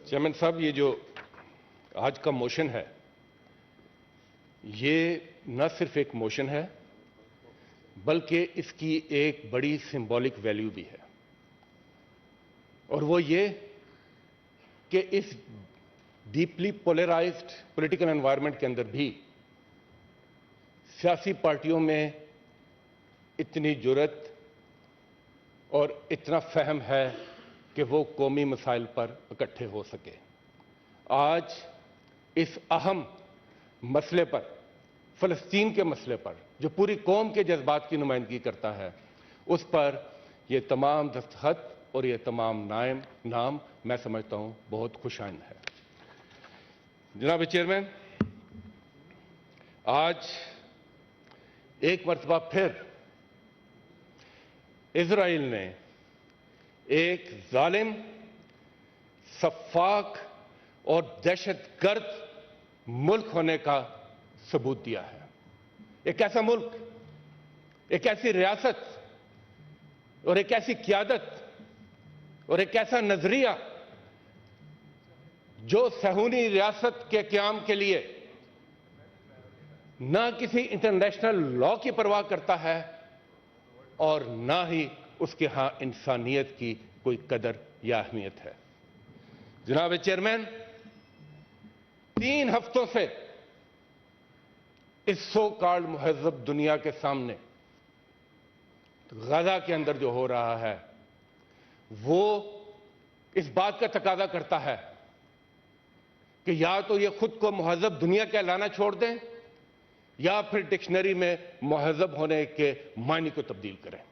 Chairman साहब, ये जो आज का मोशन है, ये न सिर्फ एक मोशन है बल्कि इसकी एक बड़ी सिंबॉलिक वैल्यू भी है, और वो ये कि इस डीपली पोलराइज्ड पॉलिटिकल एनवायरनमेंट के अंदर भी सियासी पार्टियों में इतनी जुर्रत और इतना फहम है कि वो कौमी मसाइल पर इकट्ठे हो सके। आज इस अहम मसले पर, फ़लस्तीन के मसले पर, जो पूरी कौम के जज्बात की नुमाइंदगी करता है, उस पर ये तमाम दस्तखत और ये तमाम नाम मैं समझता हूं बहुत खुशाइंद है। जनाब चेयरमैन, आज एक मरतबा फिर इजराइल ने एक जालिम, सफाक और दहशतगर्द मुल्क होने का सबूत दिया है। एक ऐसा मुल्क, एक ऐसी रियासत और एक ऐसी क़यादत और एक ऐसा नजरिया जो सहूनी रियासत के क़याम के लिए ना किसी इंटरनेशनल लॉ की परवाह करता है और ना ही उसके यहां इंसानियत की कोई कदर या अहमियत है। जनाब चेयरमैन, 3 हफ्तों से इस सो कॉल्ड मुहज़्ज़ब दुनिया के सामने गजा के अंदर जो हो रहा है वो इस बात का तकाजा करता है कि या तो ये खुद को मुहज़्ज़ब दुनिया कहलाना छोड़ दें या फिर डिक्शनरी में मुहज़्ज़ब होने के मायने को तब्दील करें।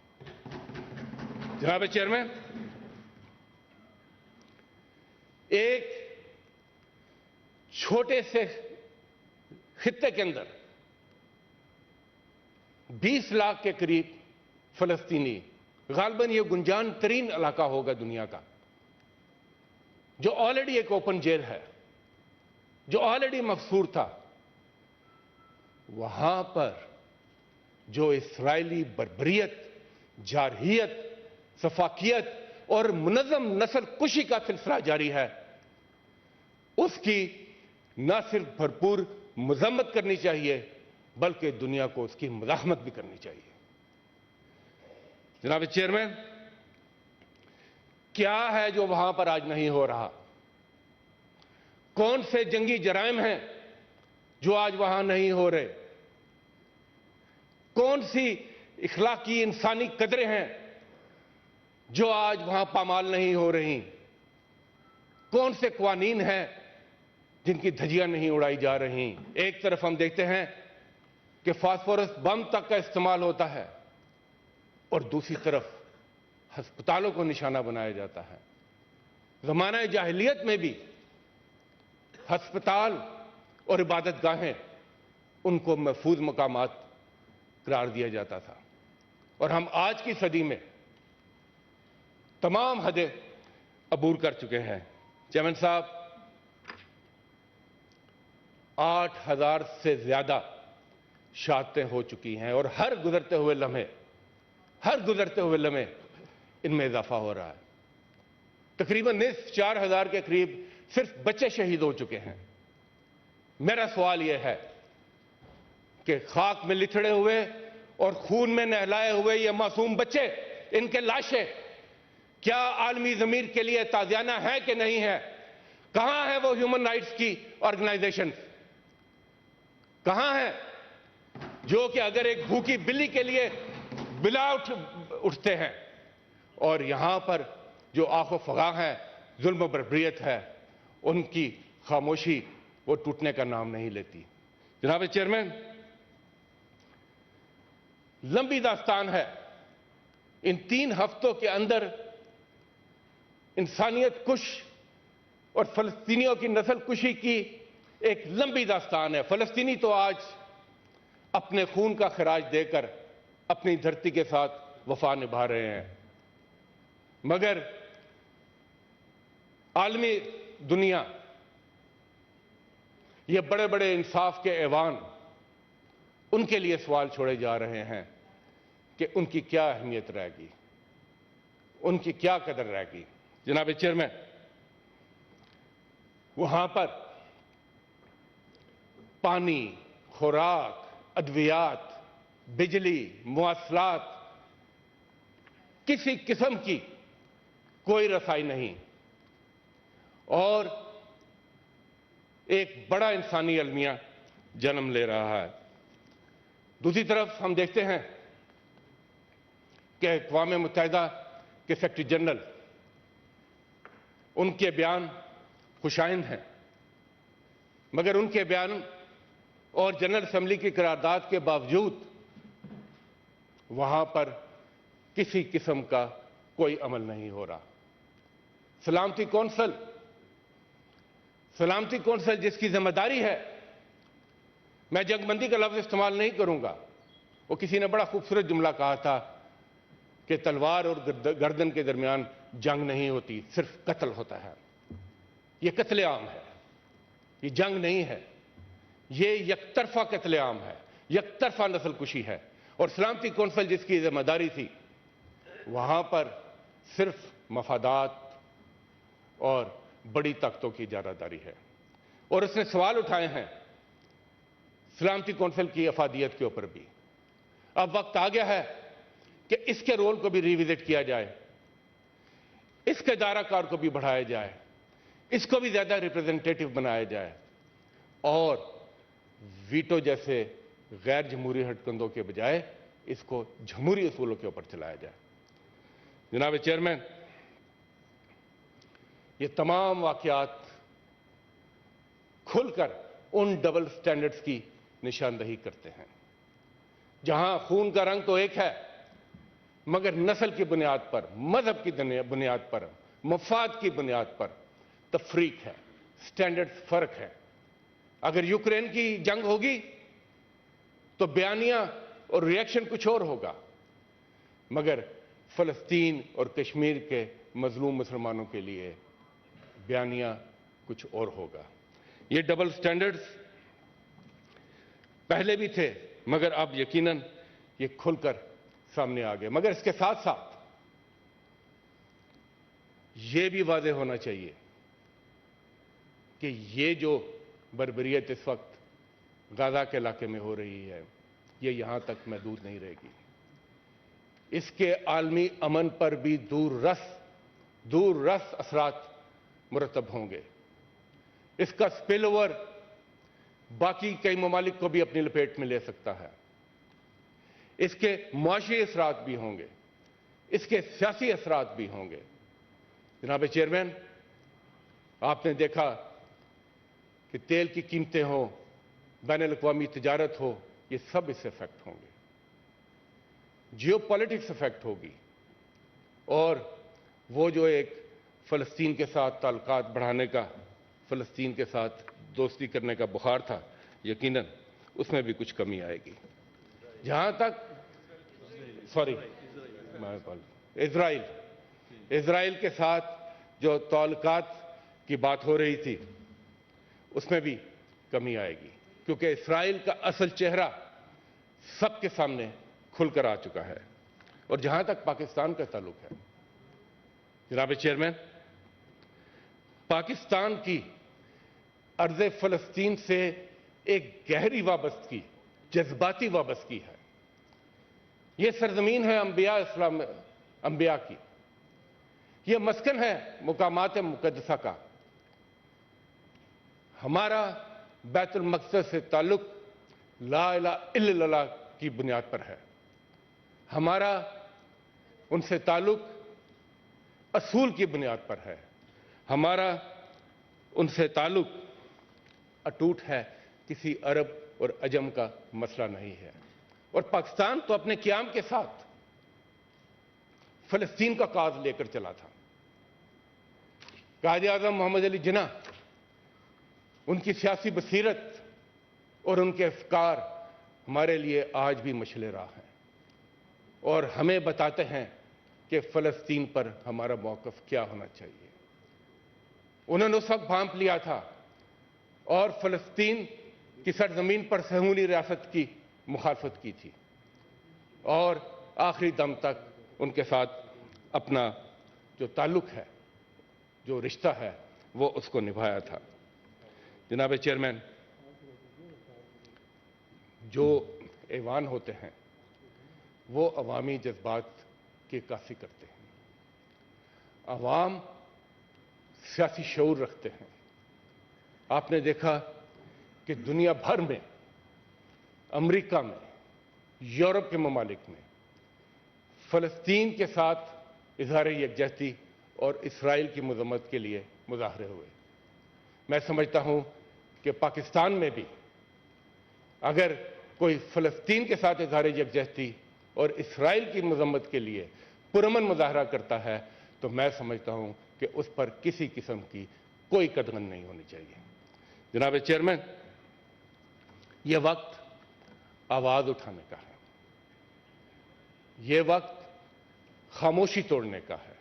जनाब चेयरमैन, एक छोटे से खित्ते के अंदर 20 लाख के करीब फलस्तीनी, गालबन ये गुंजान तरीन इलाका होगा दुनिया का, जो ऑलरेडी एक ओपन जेल है, जो ऑलरेडी मफसूर था, वहां पर जो इस्राएली बर्बरियत, जारहियत, सफाकियत और मुनज़्ज़म नस्ल कुशी का सिलसिला जारी है, उसकी न सिर्फ भरपूर मज़म्मत करनी चाहिए बल्कि दुनिया को उसकी मज़ाहमत भी करनी चाहिए। जनाब चेयरमैन, क्या है जो वहां पर आज नहीं हो रहा? कौन से जंगी जराइम हैं जो आज वहां नहीं हो रहे? कौन सी इखलाकी इंसानी कदरें हैं जो आज वहां पामाल नहीं हो रही? कौन से क़वानीन हैं जिनकी धज्जियां नहीं उड़ाई जा रही? एक तरफ हम देखते हैं कि फास्फोरस बम तक का इस्तेमाल होता है और दूसरी तरफ अस्पतालों को निशाना बनाया जाता है। ज़माना जाहिलियत में भी अस्पताल और इबादत गाहें, उनको महफूज मकामात करार दिया जाता था, और हम आज की सदी में तमाम हदें अबूर कर चुके हैं। चेयरमैन साहब, 8000 से ज्यादा शहादतें हो चुकी हैं और हर गुजरते हुए लम्हे इनमें इजाफा हो रहा है। तकरीबन 4000 के करीब सिर्फ बच्चे शहीद हो चुके हैं। मेरा सवाल यह है कि खाक में लिथड़े हुए और खून में नहलाए हुए ये मासूम बच्चे, इनके लाशें क्या आलमी ज़मीर के लिए ताज़ियाना है कि नहीं है? कहां है वो ह्यूमन राइट्स की ऑर्गेनाइजेशन? कहां है जो कि अगर एक भूखी बिल्ली के लिए बिला उठते हैं? और यहां पर जो आखो फगा है, जुल्म बर्बरियत है, उनकी खामोशी वो टूटने का नाम नहीं लेती। जनाब चेयरमैन, लंबी दास्तान है। इन 3 हफ्तों के अंदर इंसानियत कुश और फलस्तीनियों की नस्ल कुशी की एक लंबी दास्तान है। फलस्तीनी तो आज अपने खून का खराज देकर अपनी धरती के साथ वफा निभा रहे हैं, मगर आलमी दुनिया, ये बड़े बड़े इंसाफ के ऐवान, उनके लिए सवाल छोड़े जा रहे हैं कि उनकी क्या अहमियत रहेगी, उनकी क्या कदर रहेगी। जनाब चेयरमैन, वहां पर पानी, खुराक, अद्वियात, बिजली, मुआसलात, किसी किस्म की कोई रसाई नहीं और एक बड़ा इंसानी अलमिया जन्म ले रहा है। दूसरी तरफ हम देखते हैं कि अक़वाम मुत्तहिदा के सेक्रेटरी जनरल, उनके बयान खुशाइंद हैं, मगर उनके बयान और जनरल असेंबली की करारदाद के बावजूद वहां पर किसी किस्म का कोई अमल नहीं हो रहा। सलामती कौंसिल जिसकी जिम्मेदारी है, मैं जंगबंदी का लफ्ज इस्तेमाल नहीं करूंगा, वो किसी ने बड़ा खूबसूरत जुमला कहा था कि तलवार और गर्दन के दरमियान जंग नहीं होती, सिर्फ कत्ल होता है। ये कत्लेआम है, ये जंग नहीं है, ये यकतरफा कत्लेआम है, यकतरफा नस्लकुशी है। और सलामती कौंसिल जिसकी जिम्मेदारी थी, वहां पर सिर्फ मफादात और बड़ी ताकतों की इजारादारी है। और उसने सवाल उठाए हैं सलामती कौंसिल की अफादियत के ऊपर भी। अब वक्त आ गया है कि इसके रोल को भी रिविजिट किया जाए, इसके दायराकार को भी बढ़ाया जाए, इसको भी ज्यादा रिप्रेजेंटेटिव बनाया जाए और वीटो जैसे गैर जमहूरी हटकंदों के बजाय इसको जमहूरी असूलों के ऊपर चलाया जाए। जनाब चेयरमैन, ये तमाम वाकयात खुलकर उन डबल स्टैंडर्ड्स की निशानदही करते हैं, जहां खून का रंग तो एक है, मगर नस्ल की बुनियाद पर, मजहब की बुनियाद पर, मफाद की बुनियाद पर तफरीक है, स्टैंडर्ड्स फर्क है। अगर यूक्रेन की जंग होगी तो बयानिया और रिएक्शन कुछ और होगा, मगर फलस्तीन और कश्मीर के मजलूम मुसलमानों के लिए बयानिया कुछ और होगा। ये डबल स्टैंडर्ड्स पहले भी थे, मगर अब यकीनन ये खुलकर सामने आ गए। मगर इसके साथ साथ ये भी वाज़ेह होना चाहिए कि ये जो बर्बरियत इस वक्त गाजा के इलाके में हो रही है, ये यहां तक महदूद नहीं रहेगी। इसके आलमी अमन पर भी दूर रस असरात मुरतब होंगे। इसका स्पिल ओवर बाकी कई ममालिक को भी अपनी लपेट में ले सकता है। इसके मुआशी असरात भी होंगे, इसके सियासी असरात भी होंगे। जनाब चेयरमैन, आपने देखा कि तेल की कीमतें हो, बैनुल-अक़वामी तिजारत हो, ये सब इससे इफेक्ट होंगे, जियोपॉलिटिक्स इफेक्ट होगी और वो जो एक फलस्तीन के साथ ताल्लुकात बढ़ाने का, फलस्तीन के साथ दोस्ती करने का बुखार था, यकीनन उसमें भी कुछ कमी आएगी। जहां तक इजराइल के साथ जो ताल्लुकात की बात हो रही थी, उसमें भी कमी आएगी, क्योंकि इस्राइल का असल चेहरा सबके सामने खुलकर आ चुका है। और जहां तक पाकिस्तान का ताल्लुक है, जनाब चेयरमैन, पाकिस्तान की अर्ज़े फलस्तीन से एक गहरी वाबस्तगी, जज्बाती वाबस्तगी है। यह सरजमीन है अंबिया की, यह मस्कन है मुकामात मुकद्दसा का। हमारा बैतुल मक़दस से ताल्लुक ला इलाहा इल्लल्लाह की बुनियाद पर है। हमारा उनसे ताल्लुक असूल की बुनियाद पर है। हमारा उनसे ताल्लुक अटूट है, किसी अरब और अजम का मसला नहीं है। और पाकिस्तान तो अपने क़याम के साथ फलस्तीन का काज लेकर चला था। कायद आज़म मोहम्मद अली जिन्ना, उनकी सियासी बसीरत और उनके अफकार हमारे लिए आज भी मशले राह हैं और हमें बताते हैं कि फलस्तीन पर हमारा मौक़िफ़ क्या होना चाहिए। उन्होंने उस वक्त भांप लिया था और फलस्तीन की सरजमीन पर सहूली रियासत की मुखालफत की थी और आखिरी दम तक उनके साथ अपना जो ताल्लुक है, जो रिश्ता है, वो उसको निभाया था। जनाब चेयरमैन, जो ऐवान होते हैं वो अवामी जज्बात की अक्कासी करते हैं। अवाम सियासी शऊर रखते हैं। आपने देखा कि दुनिया भर में, अमेरिका में, यूरोप के ममालिक में फ़लस्तीन के साथ इजहार यकजहती और इसराइल की मजम्मत के लिए मुजाहरे हुए। मैं समझता हूं कि पाकिस्तान में भी अगर कोई फ़लस्तीन के साथ इजहार यकजहती और इसराइल की मजम्मत के लिए पुरअमन मुजाहरा करता है तो मैं समझता हूं कि उस पर किसी किस्म की कोई कदगन नहीं होनी चाहिए। जनाब चेयरमैन, यह वक्त आवाज उठाने का है, यह वक्त खामोशी तोड़ने का है,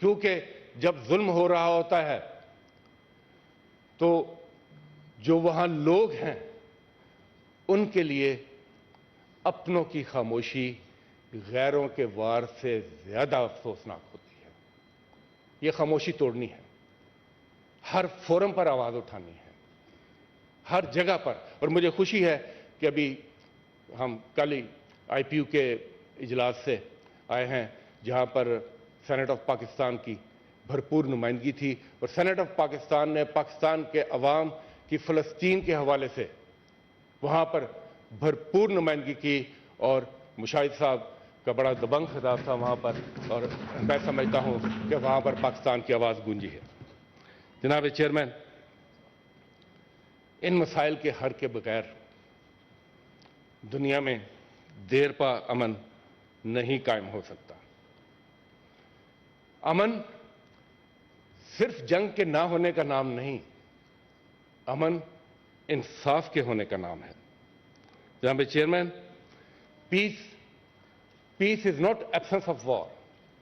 क्योंकि जब जुल्म हो रहा होता है तो जो वहां लोग हैं उनके लिए अपनों की खामोशी गैरों के वार से ज्यादा अफसोसनाक होती है। यह खामोशी तोड़नी है, हर फोरम पर आवाज उठानी है, हर जगह पर। और मुझे खुशी है कि अभी हम कल ही IPU के इजलास से आए हैं जहां पर सेनेट ऑफ पाकिस्तान की भरपूर नुमाइंदगी थी और सेनेट ऑफ पाकिस्तान ने पाकिस्तान के अवाम की फ़लस्तीन के हवाले से वहां पर भरपूर नुमाइंदगी की और मुशाहिद साहब का बड़ा दबंग खिताब था वहां पर, और मैं समझता हूं कि वहां पर पाकिस्तान की आवाज़ गूंजी है। जनाब चेयरमैन, इन मसाइल के हल के बगैर दुनिया में देर पा अमन नहीं कायम हो सकता। अमन सिर्फ जंग के ना होने का नाम नहीं, अमन इंसाफ के होने का नाम है। जनाब chairman, peace is not absence of war,